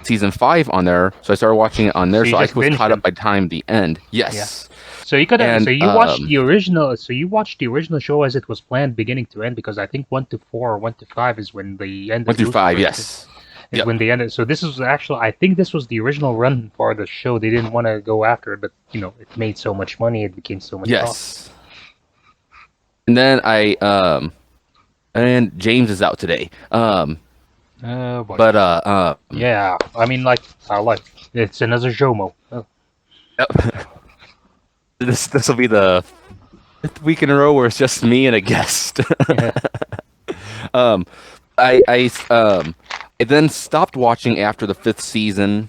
season 5 on there, so I started watching it on there. So you So I just was binged caught up them. by time the end. Yeah. Yes, So you could have. So and you watched the original. So you watched the original show as it was planned, beginning to end, because I think 1 to 4 or 1 to 5 is when they one ended through five. Lucifer. Yes. Is Yep. when they ended. So this was actually. I think this was the original run for the show. They didn't want to go after it, but it made so much money, it became so much profit. Yes. And then and James is out today. Oh boy. But Yeah. I mean, like our life. It's another Jomo. Oh. yep. This will be the 5th week in a row where it's just me and a guest. Yeah. um, I then stopped watching after the 5th season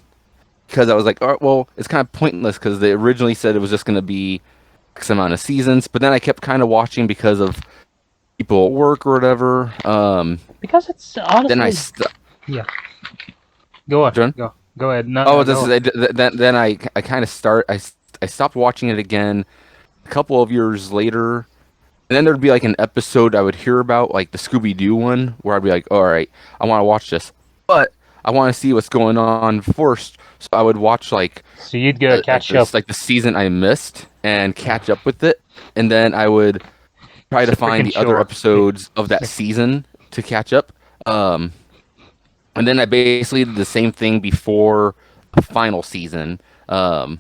because I was like, all right, well, it's kind of pointless because they originally said it was just going to be X amount of seasons, but then I kept kind of watching because of people at work or whatever. Because it's Then I honestly. Yeah. Go on. John? Go ahead. No, Oh, no, this go is on. then I kind of I stopped watching it again a couple of years later, and then there'd be like an episode I would hear about, like the Scooby Doo one, where I'd be like, all right, I want to watch this, but I want to see what's going on first, so I would watch So you'd go catch up. like the season I missed and catch up with it, and then I would try It's to a find freaking the other chore. episodes of that season to catch up. Um, and then I basically did the same thing before the final season. Um,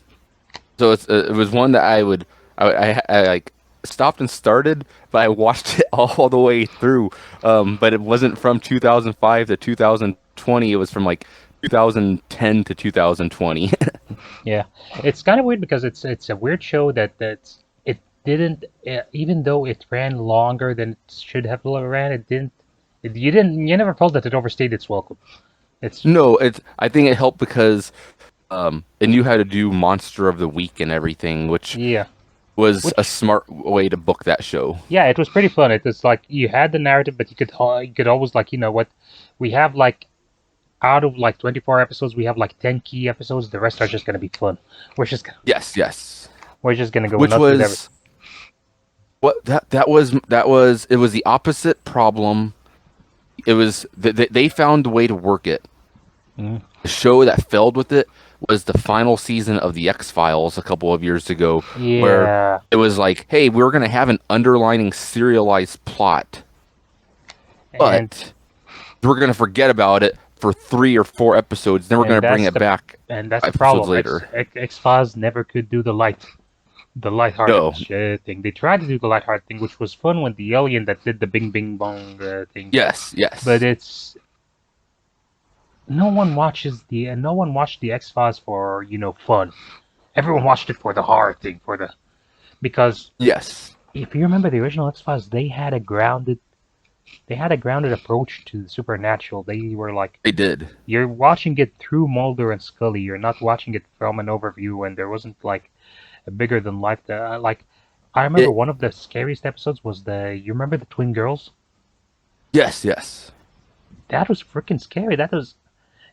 so it was one that I like stopped and started, but I watched it all the way through. But it wasn't from 2005 to 2020. It was from like 2010 to 2020. Yeah, it's kind of weird because it's a weird show that it didn't even though it ran longer than it should have ran, it didn't. You never felt that it overstayed its welcome. It's No, I think it helped because it knew how to do Monster of the Week and everything, which yeah, was a which smart way to book that show. yeah, it was pretty fun. It was like you had the narrative, but you could always like what we have like out of like 24 episodes, we have like 10 key episodes. The rest are just gonna be fun. We're just Yes, yes. we're just gonna go Which nuts with everything. was what it was the opposite problem. It was they found a way to work it. Mhm. The show that failed with it was the final season of the X-Files a couple of years ago, where Yeah, it was like, hey, we're going to have an underlining serialized plot, and but we're going to forget about it for 3 or 4 episodes. Then we're going and to bring that's it the back and that's the 5 episodes problem. later. X Files never could do the lighthearted No, thing. They tried to do the lighthearted thing, which was fun when the alien that did the Bing Bing Bong thing. yes, But yes, it's no one watched the X Files for fun. Everyone watched it for the horror thing, because yes, if you remember the original X Files, they had a grounded approach to the supernatural. They were like they did. you're watching it through Mulder and Scully. You're not watching it from an overview, and there wasn't like a bigger than life. I remember It one of the scariest episodes was you remember the twin girls? yes, yes. That was freaking scary.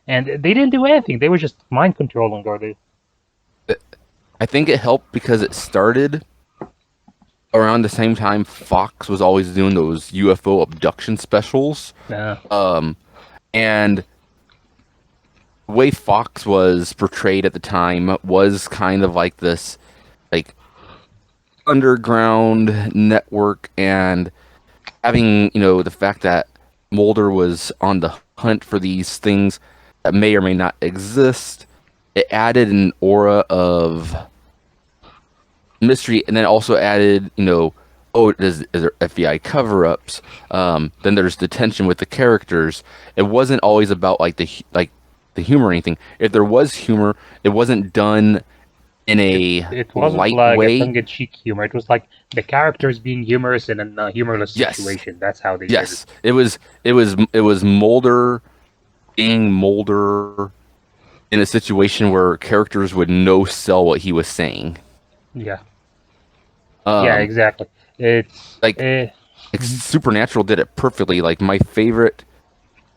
And they didn't do anything. They were just mind controlling, or they. I think it helped because it started around the same time Fox was always doing those UFO abduction specials. Uh, Um, and the way Fox was portrayed at the time was kind of like this, like underground network, and having the fact that Mulder was on the hunt for these things that may or may not exist. It added an aura of mystery, and then also added, oh, is there FBI cover-ups? Then there's the tension with the characters. It wasn't always about like the humor or anything. If there was humor, it wasn't done in a it wasn't light like a way. tongue-in-cheek humor. It was like the characters being humorous in a humorless Yes, situation. That's how they did it. yes. It was Mulder being Mulder in a situation where characters would no sell what he was saying. Yeah, yeah, Um, exactly. It's like Supernatural did it perfectly. Like my favorite,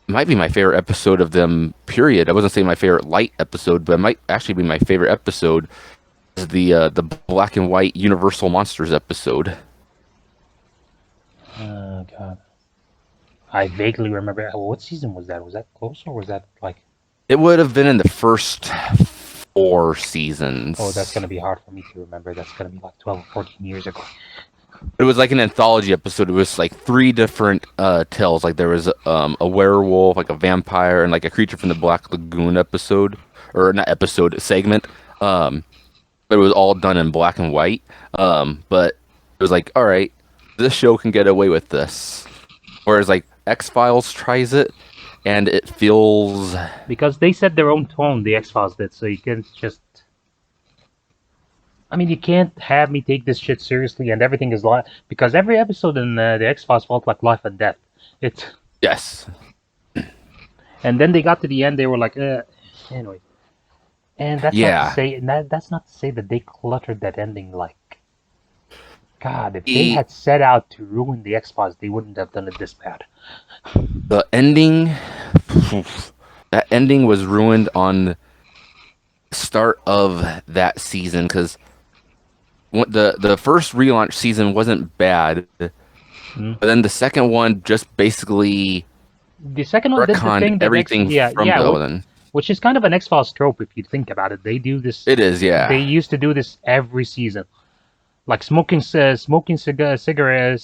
might be my favorite episode of them. Period. I wasn't saying my favorite light episode, but it might actually be my favorite episode. Is the black and white Universal Monsters episode. oh god. I vaguely remember. What season was that? Was that close or was that like? It would have been in the first four Oh, that's seasons. gonna be hard for me to remember. That's gonna be like 12 or 14 years ago. It was like an anthology episode. It was like three different tales. Like there was a werewolf, like a vampire, and like a creature from the Black Lagoon episode, or not episode, segment. Um, but it was all done in black and white. But it was like, all right, this show can get away with this. Whereas like X-Files tries it, and it feels Because they set their own tone, the X-Files did, so you can't just... I mean, you can't have me take this shit seriously and everything is life, because every episode in the X-Files felt like life and death. It, yes, and then they got to the end, they were like, anyway. And that's not to yeah. say that's not to say that they cluttered that ending like God. If they The had set out to ruin the X-Files, they wouldn't have done it this bad. the ending, that ending was ruined on the start of that season because the first relaunch season wasn't bad, but Mm. then the second one just basically The second one did the retconned thing that everything yeah, from yeah, the one. which is kind of an X-Files trope if you think about it. They do this. It is, They yeah. used to do this every season, like smoking cigarette.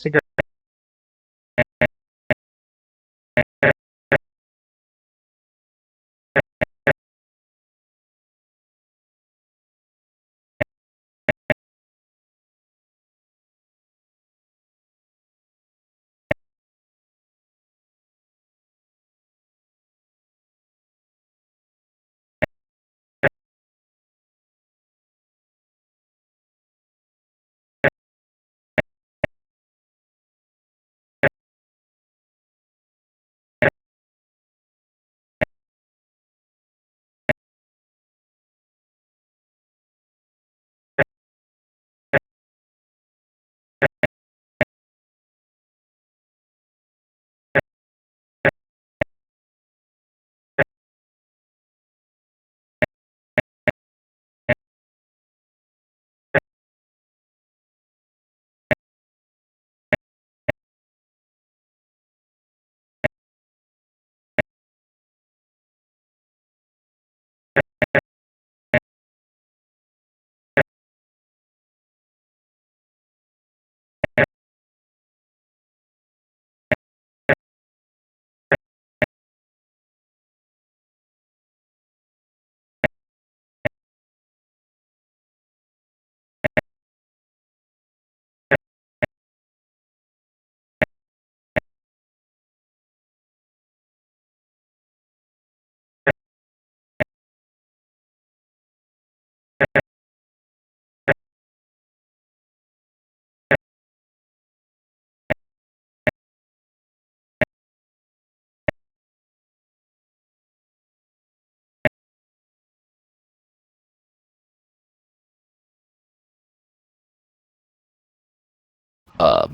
Uh,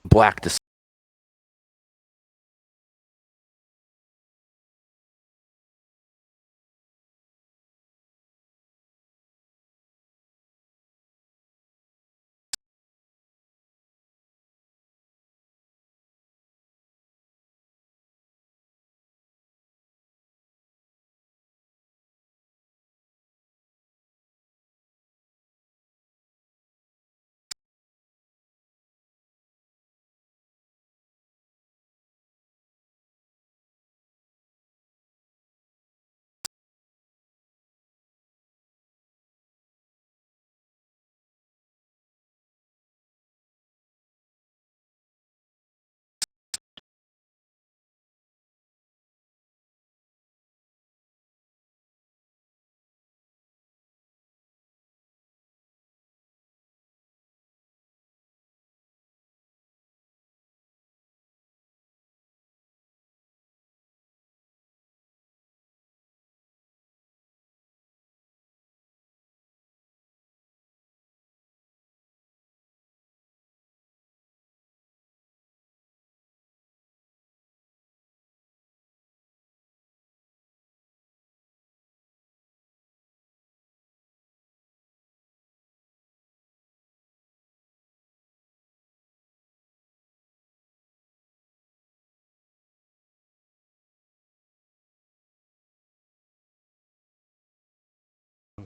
Black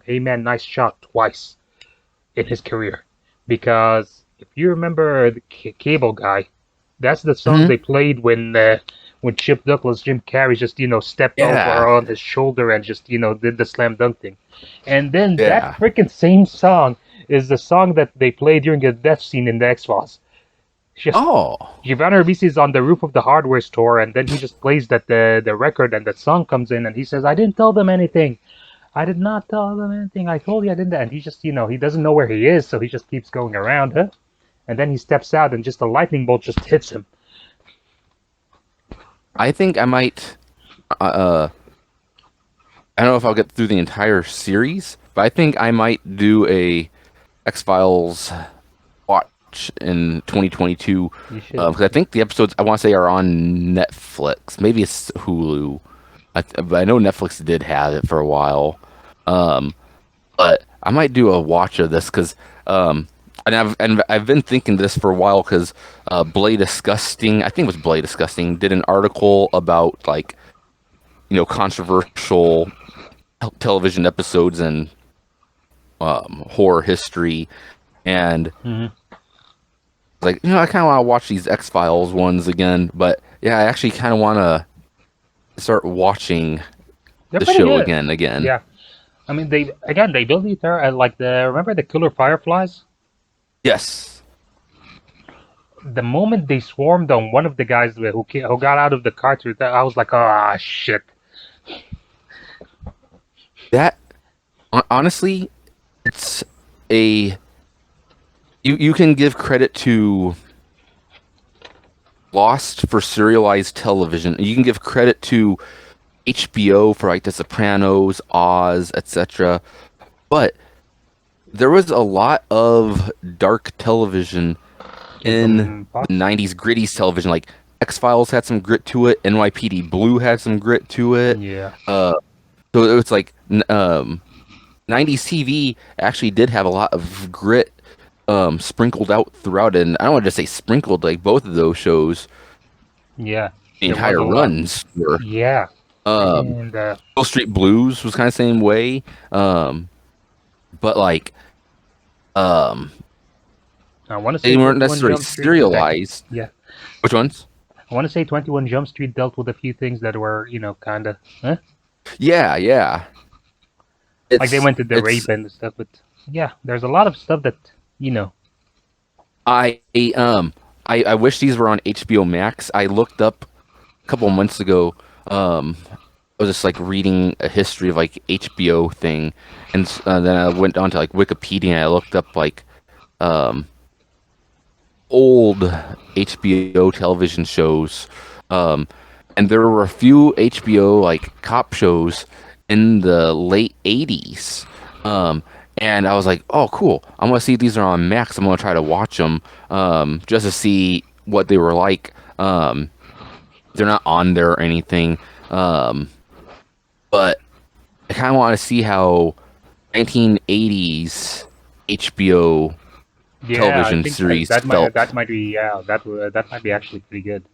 "Hey man, nice shot" twice in his career, because if you remember the Cable Guy, that's the song Hmm. they played when Chip Douglas, Jim Carrey just stepped over Yeah, on his shoulder and just did the slam dunk thing, and then that yeah. freaking same song is the song that they play during a death scene in the X Files. Just Oh, Giovanni Ribisi is on the roof of the hardware store, and then he just plays the record, and that song comes in, and he says, "I didn't tell them anything. I did not tell them anything. I told you I didn't." And he just, he doesn't know where he is, so he just keeps going around, huh? And then he steps out, and just a lightning bolt just hits him. I think I might. I don't know if I'll get through the entire series, but I think I might do a X Files watch in 2022 You should. because I think the episodes I want to say are on Netflix. Maybe it's Hulu, but I know Netflix did have it for a while. Um, but I might do a watch of this because I've been thinking this for a while because Blade Disgusting, I think it was Blade Disgusting, did an article about like controversial television episodes and horror history, and Hmm. like I kind of want to watch these X Files ones again. But yeah, I actually kind of want to start watching They're the pretty show good. again. Yeah. I mean, they build it there. Like remember the killer fireflies? Yes, The moment they swarmed on one of the guys who got out of the car, I was like, ah, shit. that honestly, it's a you can give credit to Lost for serialized television. You can give credit to HBO for like The Sopranos, Oz, etc. But there was a lot of dark television Came in from the Fox. 90s gritty television. Like X-Files had some grit to it, NYPD Blue had some grit to it. Yeah. Uh, so it was like 90s TV actually did have a lot of grit sprinkled out throughout it. And I don't want to just say sprinkled, like both of those shows, Yeah. the There was entire a lot. runs were. Yeah. Um, And Hill Street Blues was kind of same way. But like, um, I want to say they weren't 21 necessarily Jump Street. serialized. Yeah. Which ones? I want to say 21 Jump Street dealt with a few things that were, kind of, huh? Yeah, yeah. Like they It's went to the it's rape and stuff, but yeah, there's a lot of stuff that, you know, I um I wish these were on HBO Max. I looked up a couple months ago. I was just like reading a history of like HBO thing, and then I went on to like Wikipedia and I looked up like um old HBO television shows. Um, and there were a few HBO like cop shows in the late 80s. And I was like, oh, cool. I'm gonna see if these are on Max. I'm gonna try to watch them just to see what they were like. They're not on there or anything. Um, but I kind of want to see how 1980s HBO yeah, I television think series that might felt. that might be actually pretty good.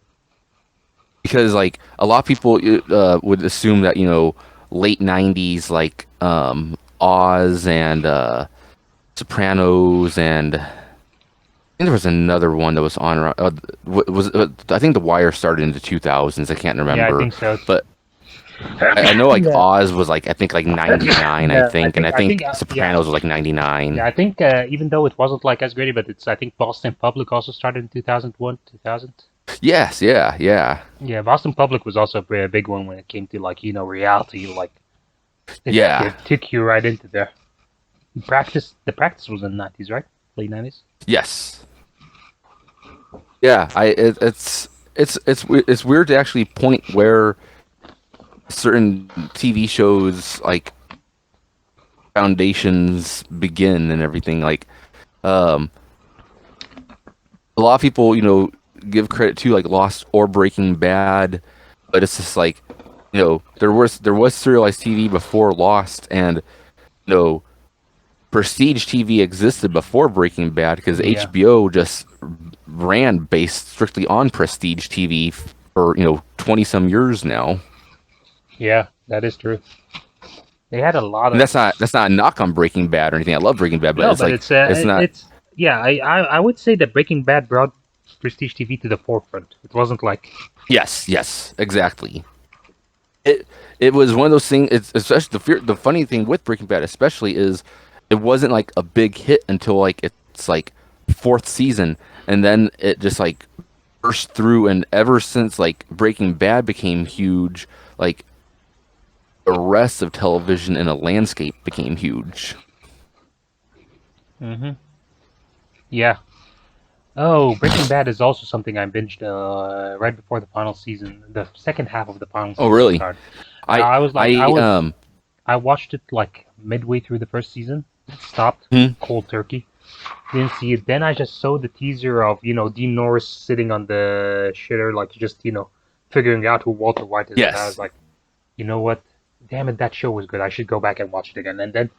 Because like a lot of people would assume that late 90s like Oz and Sopranos and I think there was another one that was on around I think The Wire started in the 2000s. I can't Yeah, I remember, think so. but I know like Yeah, Oz was like I think like 99, I yeah, think, and I I think, think yeah, Sopranos was like 99. yeah, I think even though it wasn't like as great, but I think Boston Public also started in 2001, 2000. Yes, yeah, yeah, Yeah, Boston Public was also a big one when it came to like reality, like it yeah, took you right into there. The practice was in the 90s, right? Late 90s. yes, yeah. It's weird to actually point where certain TV shows like foundations begin and everything. Like, um, a lot of people, give credit to like Lost or Breaking Bad, but it's just like, there was serialized TV before Lost, and you know, prestige TV existed before Breaking Bad because Yeah, HBO just ran based strictly on prestige TV for 20 some years now. yeah, that is true. They had a lot And of that's not a knock on Breaking Bad or anything. I love Breaking Bad, but no, it's but like it's not. it's yeah. I would say that Breaking Bad brought prestige TV to the forefront. It wasn't like Yes, yes, exactly. It it was one of those things. It's especially the funny thing with Breaking Bad, especially is it wasn't like a big hit until like it's like fourth season, and then it just like burst through. And ever since like Breaking Bad became huge, like the rest of television in a landscape became huge. hmm yeah. Oh, Breaking Bad is also something I binged right before the final season, the second half of the final Oh, season really? started. I I was like, I I watched it like midway through the first season, stopped hmm, cold turkey, didn't see it. Then I just saw the teaser of Dean Norris sitting on the shitter, like just figuring out who Walter White is, and I was yes. like, you know what? Damn it, that show was good. I should go back and watch it again. And then,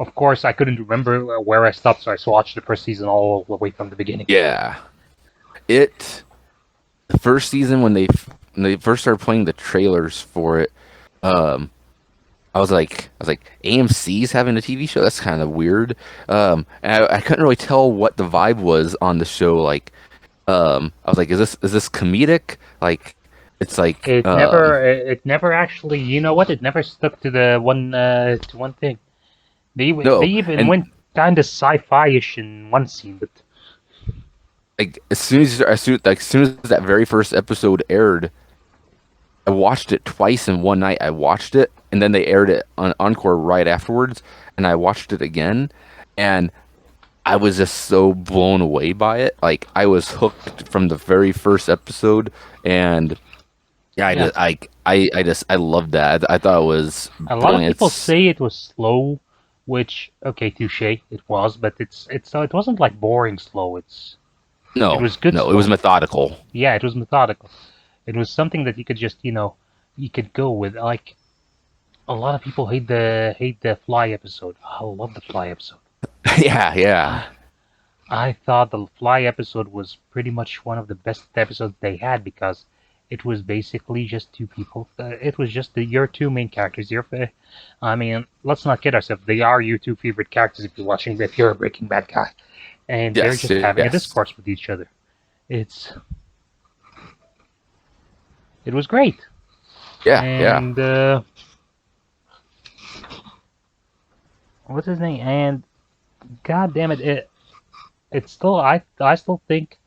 of course, I couldn't remember where I stopped, so I watched the first season all the way from the beginning. Yeah. It the first season when they first started playing the trailers for it, um, I was like, AMC's having a TV show. That's kind of weird. And I couldn't really tell what the vibe was on the show. Like, I was like, is this comedic? Like, it's like, It never actually, you know what? It never stuck to the one thing. They no. even And went kind of sci-fi-ish in one scene, but like, as soon as that very first episode aired, I watched it twice in one night. I watched it, and then they aired it on Encore right afterwards, and I watched it again, and I was just so blown away by it. Like I was hooked from the very first episode, and yeah, yeah. I loved that. I thought it was A lot of brilliant. people say it was slow, which okay, touche, it was, but it wasn't like boring slow. It No, was good no, it was slow. methodical. Yeah, it was methodical. It was something that you could just you could go with. Like a lot of people hate the Fly episode. I love the Fly episode. Yeah, yeah, I I thought the Fly episode was pretty much one of the best episodes they had because it was basically just two people. It was just your two main characters. I mean, let's not kid ourselves. They are your two favorite characters if you're a Breaking Bad guy, and they're yes, just having a yes, discourse with each other. It's it was great, yeah, yeah. and what's his name? And God damn it, it's still I still think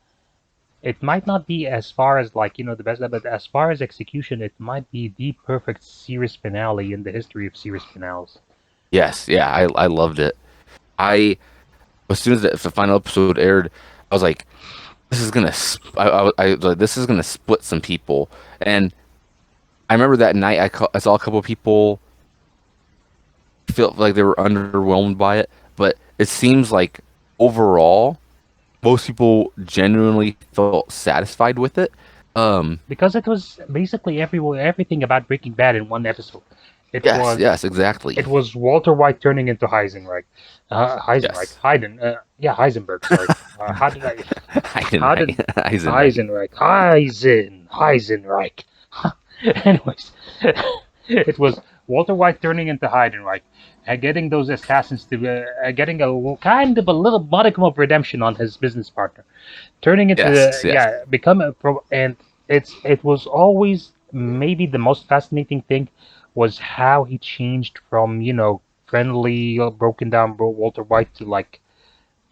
it might not be as far as like the best, but as far as execution, it might be the perfect series finale in the history of series finales. Yes, yeah. I loved it. I as soon as the final episode aired, I was like, this is gonna I was like, this is gonna split some people. And I remember that night I saw a couple of people felt like they were underwhelmed by it, but it seems like overall most people genuinely felt satisfied with it. Um, Because it was basically everything about Breaking Bad in one episode. It yes, was yes, exactly. it was Walter White turning into Yes. Heisenberg. Sorry, how did I? How did Eisenreich. Heisenreich? Anyways, it was Walter White turning into Heidenreich, getting those assassins to getting a kind of a little modicum of redemption on his business partner, turning into Yes, yes. become a pro, and it was always maybe the most fascinating thing was how he changed from friendly broken down Walter White to like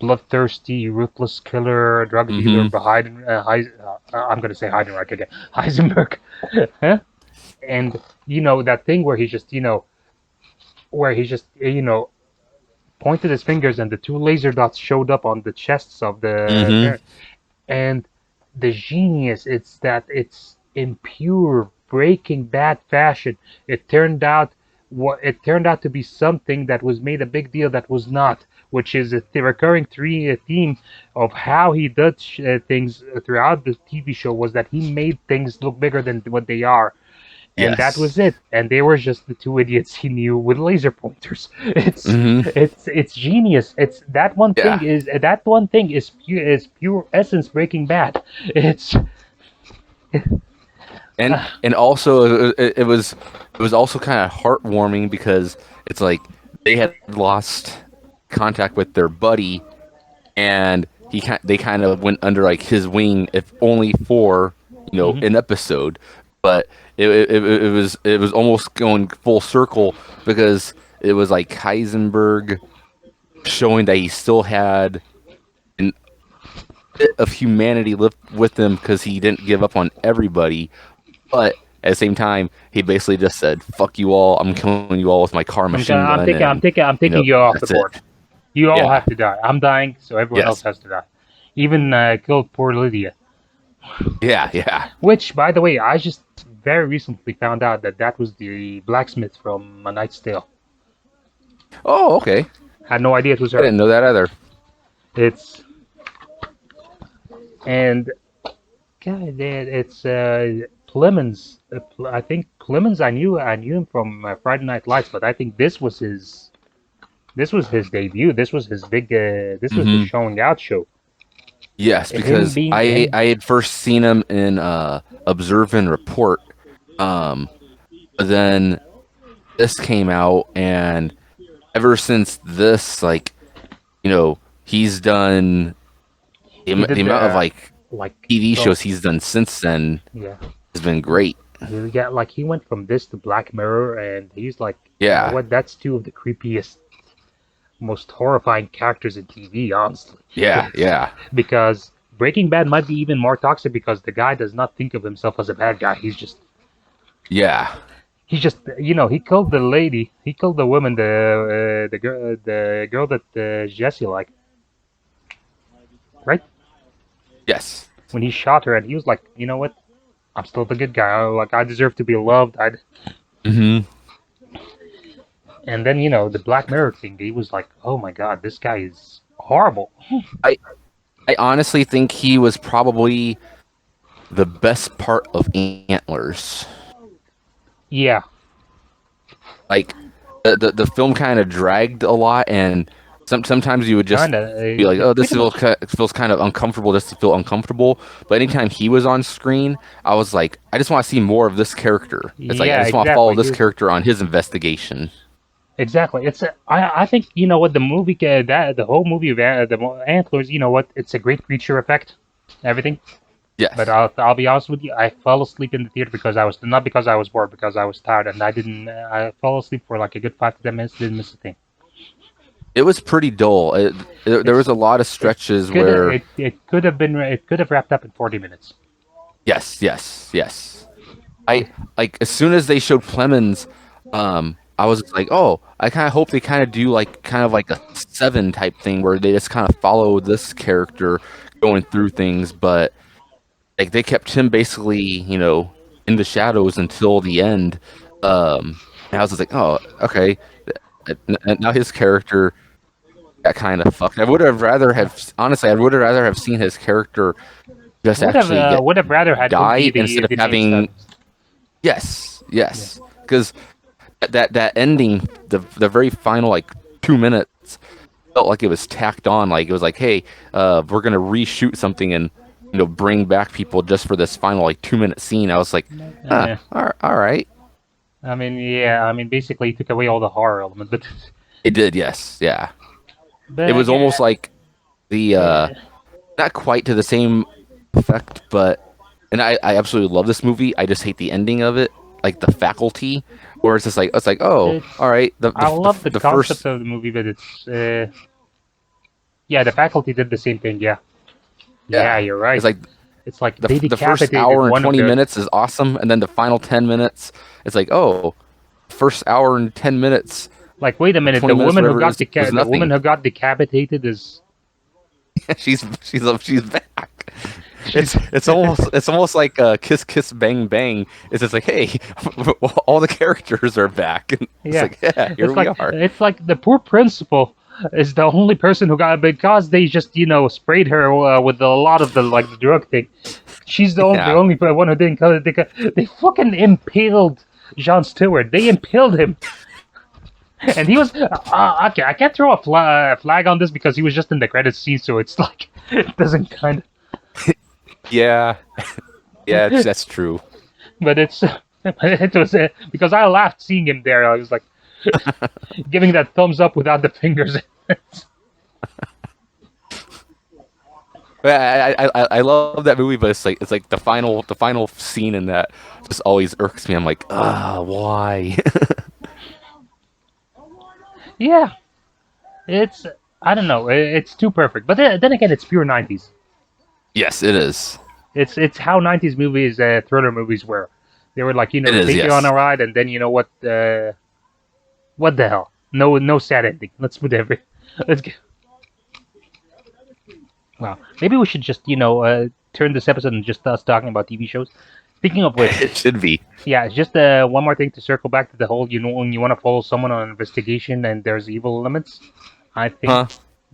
bloodthirsty, ruthless killer, drug dealer Mm-hmm. behind I'm gonna say Heidenreich again, Heisenberg, huh? And that thing where he just pointed his fingers and the two laser dots showed up on the chests of Mm-hmm. and the genius it's that it's in pure Breaking Bad fashion. It turned out to be something that was made a big deal that was not, which is the recurring theme of how he does things throughout the TV show was that he made things look bigger than what they are, and that was Yes. it. And they were just the two idiots he knew with laser pointers. Mm-hmm. It's genius. It's Yeah. that one thing is pure essence Breaking Bad. It's And also it was also kind of heartwarming because it's like they had lost contact with their buddy, and they kind of went under like his wing, if only for Hmm. an episode. But it was almost going full circle because it was like Heisenberg showing that he still had an bit of humanity left with him because he didn't give up on everybody. But at the same time, he basically just said, "Fuck you all! I'm killing you all with my car machine gun," and I'm taking you off the that's it. board. You all Yeah. have to die. I'm dying, so everyone else Yes. has to die. Even killed poor Lydia. Yeah. Yeah. Which, by the way, I just very recently found out that that was the blacksmith from A Knight's Tale. Oh, okay. Had no idea it was I her. didn't know that either. It's and God, it's Clemens. I think Clemens. I knew him from Friday Night Lights, but I think this was his debut. This was his big. This was his Hmm. showing out show. Yes, Him because being I him. I had first seen him in Observe and Report. Um, but then this came out, and ever since this, like, he's done He the did amount of like like TV so shows he's done since then yeah. has been great. Yeah, like he went from this to Black Mirror, and he's like, you know Yeah, what? That's two of the creepiest, most horrifying characters in TV, honestly. yeah, yeah, Because Breaking Bad might be even more toxic because the guy does not think of himself as a bad guy. yeah. He's just, he killed the lady, he killed the woman, the girl that Jesse liked, right? Yes. When he shot her, and he was like, you know what? I'm still the good guy. Like I deserve to be loved. Hmm. And then the Black Mirror thing. He was like, oh my god, this guy is horrible. I I honestly think he was probably the best part of Antlers. Yeah, Like the film kind of dragged a lot, and sometimes you would just kinda. be like, "Oh, this Pretty much. feels kind of uncomfortable just to feel uncomfortable." But anytime he was on screen, I was like, "I just want to see more of this character." It's like I Yeah, just want to follow exactly. this character on his investigation. Exactly. I think what the movie that the whole movie of Antlers. You know what? It's a great creature effect, everything. But Yes, I'll be honest with you. I fell asleep in the theater because I was not because I was bored, because I was tired, and I didn't. I fell asleep for like a good 5 to 10 minutes. Didn't miss a thing. it was pretty dull. There was It's a lot of it stretches where it could have been it could have wrapped up in 40 minutes. yes. I like as soon as they showed Clemens, I was like, oh, I kind of hope they kind of do like kind of like a Seven type thing where they just kind of follow this character going through things, but like they kept him basically, in the shadows until the end. And I was just like, oh, okay. And now his character got kind of fucked. I would have rather have honestly, I would have rather have seen his character just actually get Would have rather had him be die instead of the main having. star. Yes, Yeah. yes, because that ending, the very final like 2 minutes felt like it was tacked on. Like it was like, hey, we're gonna reshoot something and bring back people just for this final like 2 minute scene. I was like, Uh, all right. I mean, yeah. I mean, basically, he took away all the horror element, but It did, yes, yeah. It was yeah, almost like the yeah. not quite to the same effect, but and I absolutely love this movie. I just hate the ending of it, like the faculty, where it's like oh, It's all right, I love the the concept first. of the movie, but yeah, the faculty did the same thing. Yeah, yeah, Yeah, you're it's right. like It's like they the first decapitated hour and one of 20 the minutes is awesome, and then the final 10 minutes, it's like oh, first hour and 10 minutes, like. Wait a minute, 20 minutes, whatever it is, was the woman nothing. who got decapitated is She's back. she's It's almost like Kiss Kiss Bang Bang. It's just like hey, all the characters are back, and it's yeah. like yeah, here we are. It's like the poor principal is the only person who got because they just sprayed her with a lot of the drug thing. She's the Yeah, only one who didn't cut it. They fucking impaled Jon Stewart. They impaled him. And he was okay. I can't throw a flag on this because he was just in the credits scene, so it's like it doesn't kind yeah, yeah. of. That's true. But it was because I laughed seeing him there. I was like, giving that thumbs up without the fingers. I love that movie, but it's like the final scene in that just always irks me. I'm like, why? Yeah, it's I don't know, it's too perfect. But then again, it's pure '90s. Yes, it is. It's how '90s movies, thriller movies were. They were like, It is. take you on Yes. a ride, and then you know what the hell? No sad ending. Let's put every. Let's get. Wow. Maybe we should just turn this episode and just us talking about TV shows. Speaking of which, It should be. yeah, just one more thing to circle back to the whole, when you want to follow someone on an investigation and there's evil elements. I think Huh?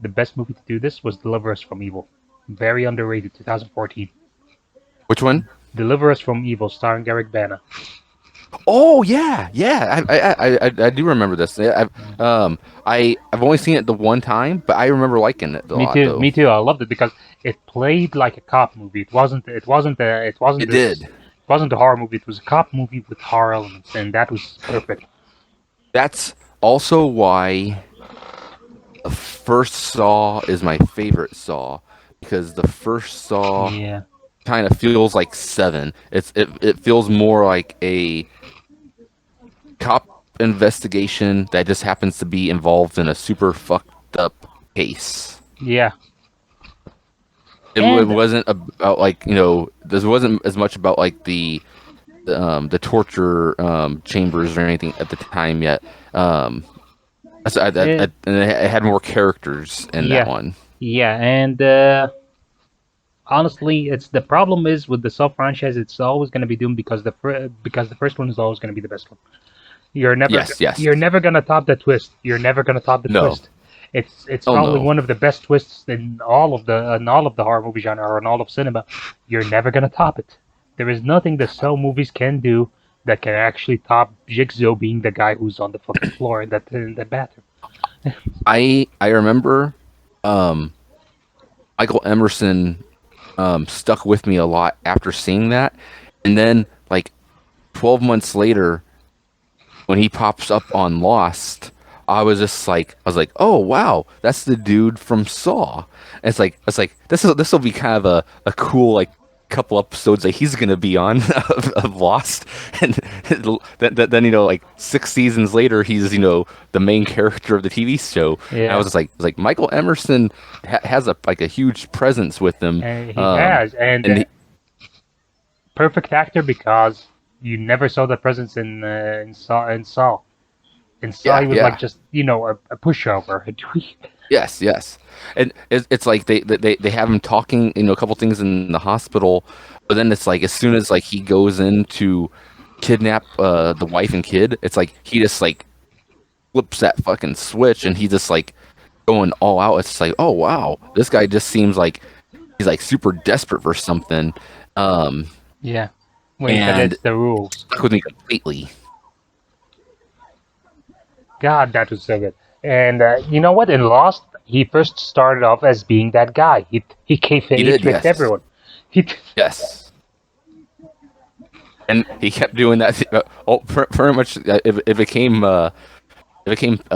the best movie to do this was Deliver Us from Evil. Very underrated, 2014. Which one? Deliver Us from Evil, starring Eric Bana. Oh yeah, yeah. I do remember this. Yeah, I've only seen it the one time, but I remember liking it a Me lot too. though. Me too. I loved it because it played like a cop movie. It wasn't. It wasn't It this. did. It wasn't a horror movie. It was a cop movie with horror elements, and that was perfect. That's also why the first Saw is my favorite Saw because the first Saw Yeah. kind of feels like Seven. It feels more like a cop investigation that just happens to be involved in a super fucked up case. Yeah. It And wasn't about like this wasn't as much about like the torture chambers or anything at the time yet. And it had more characters in that yeah, one. yeah, and honestly, it's the problem is with the Saw franchise. It's always going to be doomed because because the first one is always going to be the best one. Yes, yes. You're never gonna top the twist. You're never gonna top the No. twist. It's Oh probably no. one of the best twists in all of the horror movie genre or in all of cinema. You're never gonna top it. There is nothing the Saw movies can do that can actually top Jigsaw being the guy who's on the fucking floor in that bathroom. I remember Michael Emerson stuck with me a lot after seeing that, and then like 12 months later when he pops up on Lost, I was like, oh wow, that's the dude from Saw. And it's like this will be kind of a cool like couple episodes that he's gonna be on of Lost, and then like 6 seasons later he's the main character of the TV show. And I Yeah, was like Michael Emerson has a huge presence with him, and he has, and and perfect actor because you never saw the presence in Saw. In Saw, yeah, he was yeah. like just a pushover. Yes, yes, and it's like they have him talking, a couple things in the hospital, but then it's like as soon as like he goes in to kidnap the wife and kid, it's like he just like flips that fucking switch and he just like going all out. It's like, oh wow, this guy just seems like he's like super desperate for something, um, Yeah, when he and forgets the rules. stuck with me completely. God, that was so good. And you know what? In Lost, he first started off as being that guy. He He did, tricked yes, everyone. He yes. And he kept doing that. Pretty much, it became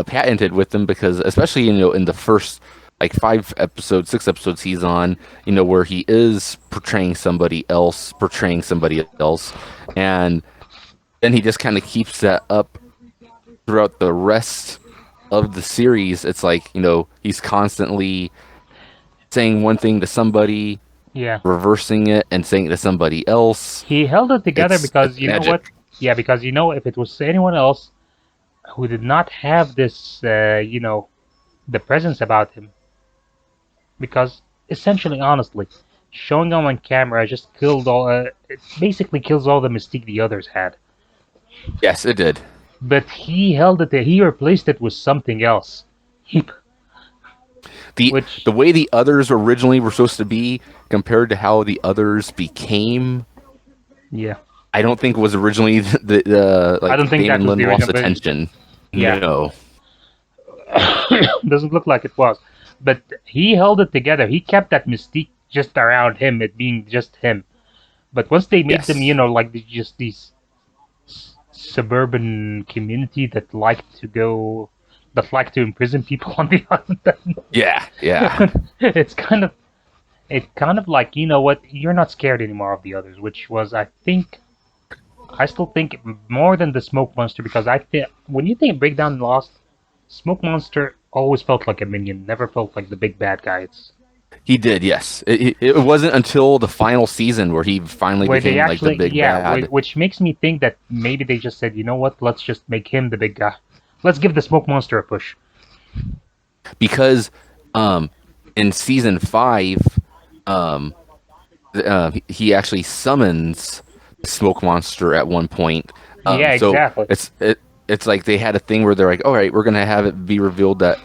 patented with him because, especially in the first like 5 episodes, 6 episodes he's on, where he is portraying somebody else, and then he just kind of keeps that up throughout the rest of the series. It's like he's constantly saying one thing to somebody, yeah, reversing it, and saying it to somebody else. he held it together because It's you know what? magic. Yeah, because if it was anyone else who did not have this, the presence about him, because essentially, honestly, showing him on camera just killed all. It basically kills all the mystique the others had. Yes, it did. But he held it. He replaced it with something else. He, the which the way the others originally were supposed to be compared to how the others became, yeah, I don't think was originally the I like don't think that Damon was the Lindelof's original version. attention. Yeah. No. doesn't look like it was. But he held it together. He kept that mystique just around him, it being just him. But once they made them, Yes. like just these suburban community that like to imprison people on the island. Yeah, yeah. It's kind of like, you know what, you're not scared anymore of the others, which was, I still think more than the Smoke Monster, because I think when you think Breakdown and Lost, Smoke Monster always felt like a minion, never felt like the big bad guy. It's He did, yes. It wasn't until the final season where he finally where they became like the actually, big yeah, bad. which makes me think that maybe they just said, you know what, let's just make him the big guy. Let's give the Smoke Monster a push. Because in season 5, um, he actually summons Smoke Monster at one point. Yeah, So exactly. it's like they had a thing where they're like, all right, we're gonna have it be revealed that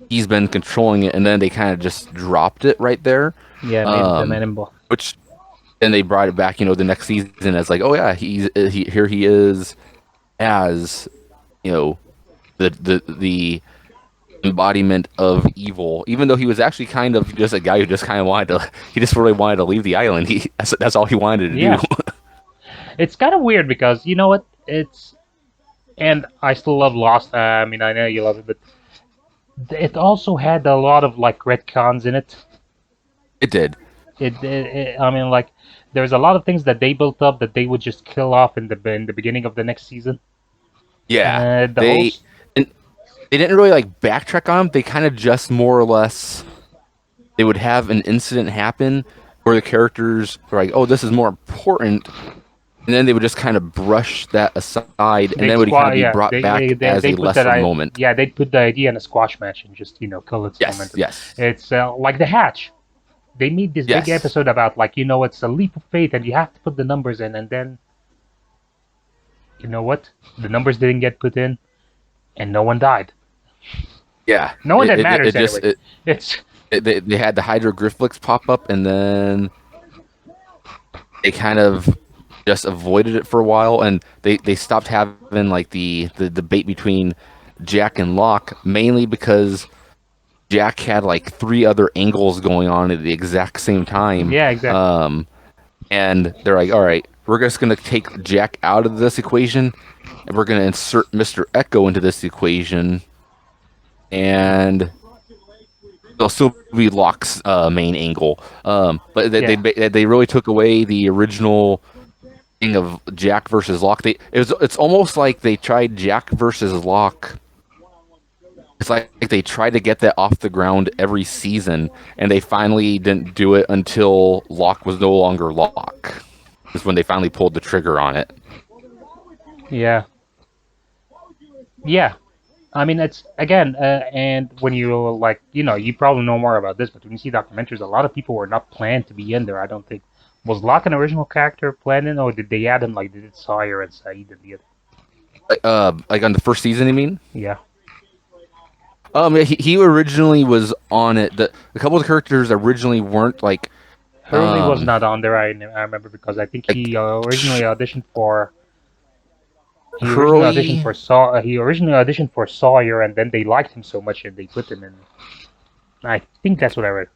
he's been controlling it, and then they kind of just dropped it right there. Yeah, made the Um, man in ball. which then they brought it back, the next season as like, oh yeah, here he is as the embodiment of evil, even though he was actually kind of just a guy who just kind of he just really wanted to leave the island. That's all he wanted to Yeah. do. It's kind of weird because, you know what, and I still love Lost. I mean, I know you love it, but it also had a lot of like retcons in it. It did. I mean, like, there's a lot of things that they built up that they would just kill off in the beginning of the next season. Yeah. The whole They didn't really like backtrack on them. They kind of just more or less, they would have an incident happen where the characters were like, oh, this is more important. And then they would just kind of brush that aside, and then it would kind of be brought back as a lesser moment. Yeah, they'd put the idea in a squash match and just, kill its momentum. Yes. It's like The Hatch. They made this big Yes. episode about, like, it's a leap of faith and you have to put the numbers in, and then, you know what? The numbers didn't get put in, and no one died. Yeah. No one that matters anyway. They had the hydroglyphics pop up, and then they kind of just avoided it for a while, and they stopped having like the debate between Jack and Locke, mainly because Jack had like 3 other angles going on at the exact same time. Yeah, exactly. And they're like, all right, we're just going to take Jack out of this equation, and we're going to insert Mr. Echo into this equation, and they'll still be Locke's main angle. But they really took away the original thing of Jack versus Locke. It's almost like they tried Jack versus Locke. It's like they tried to get that off the ground every season, and they finally didn't do it until Locke was no longer Locke. Is when they finally pulled the trigger on it. Yeah. Yeah. I mean, it's, again, and when you, like, you probably know more about this, but when you see documentaries, a lot of people were not planned to be in there, I don't think. Was Locke an original character planned in, or did they add him, like, did Sawyer and Saeed and the other? Like on the first season, you mean? Yeah. He originally was on it. A couple of the characters originally weren't like. Hurley was not on there. I remember, because I think he originally auditioned for. He originally auditioned for Sawyer, and then they liked him so much that they put him in. I think that's what I read.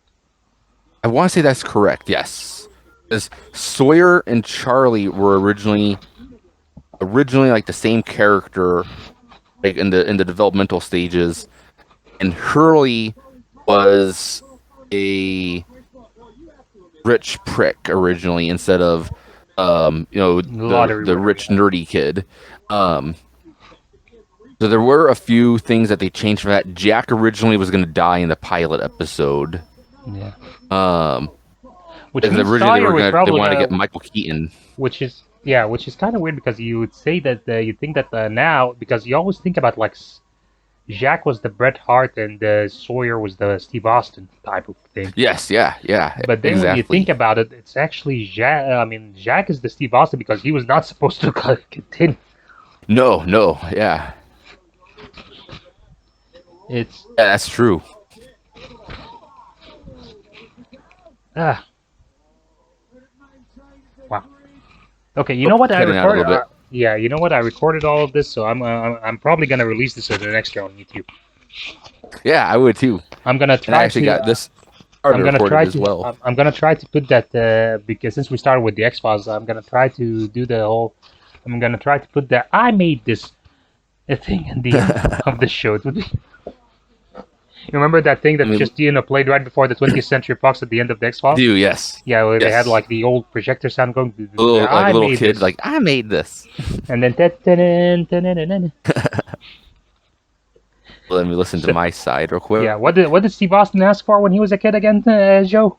I want to say that's correct. Yes, because Sawyer and Charlie were originally like the same character, like in the developmental stages, and Hurley was a rich prick originally instead of the rich nerdy kid. So there were a few things that they changed from that. Jack originally was going to die in the pilot episode. Yeah. Which means originally they wanted to get Michael Keaton. Which is kind of weird, because you would say that you think that now, because you always think about, like, Jack was the Bret Hart and Sawyer was the Steve Austin type of thing. Yes, yeah. But then when you think about it, it's actually Jack. I mean, Jack is the Steve Austin because he was not supposed to continue. No, yeah. That's true. Wow. Okay, you know what? I recorded. Yeah, you know what? I recorded all of this, so I'm probably gonna release this as an extra on YouTube. Yeah, I would too. I'm gonna try. I actually got this. I'm gonna try to. Well. I'm gonna try to put that because since we started with the X-Files, I'm gonna try to do the whole I'm gonna try to put that I made this thing at the end of the show. It would be. You remember that thing that I mean, just played right before the 20th Century Fox at the end of the X Files? do yes. Yeah, where they had Yes. like the old projector sound going. Little like I little made kid, this. like I made this. And then ta-da-da-da-da-da-da. Let me listen to my side real quick. Yeah, what did Steve Austin ask for when he was a kid again, Joe?